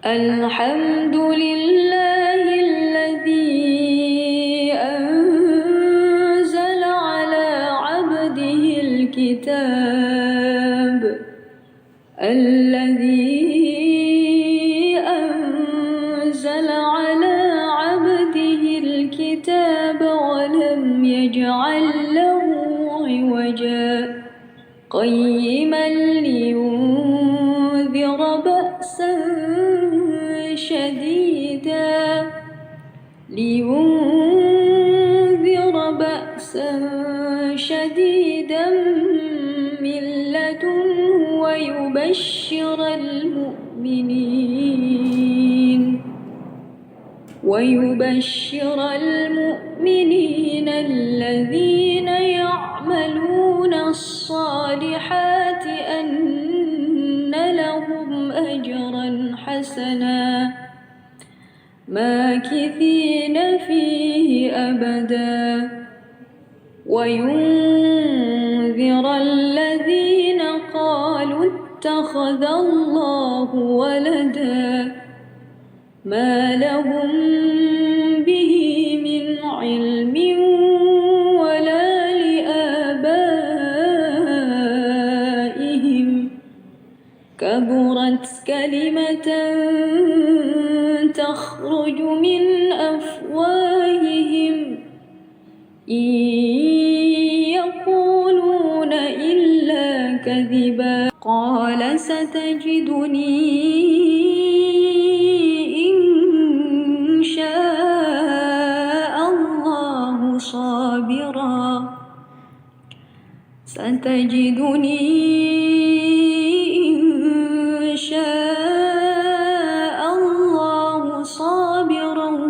الحمد لله الذي أنزل على عبده الكتاب ولم يجعل له عوجا قيما لينذر بأسا شديدا من لدنه ويبشر المؤمنين الذين يعملون الصالحات أن لهم أجرا حسنا ماكثين فيه أبدا وينذر الذين قالوا اتخذ الله ولدا ما لهم به من علم ولا لآبائهم كبرت كلمة تخرج من أفواههم إن يقولون إلا كذبا قال ستجدني إن شاء الله صابرا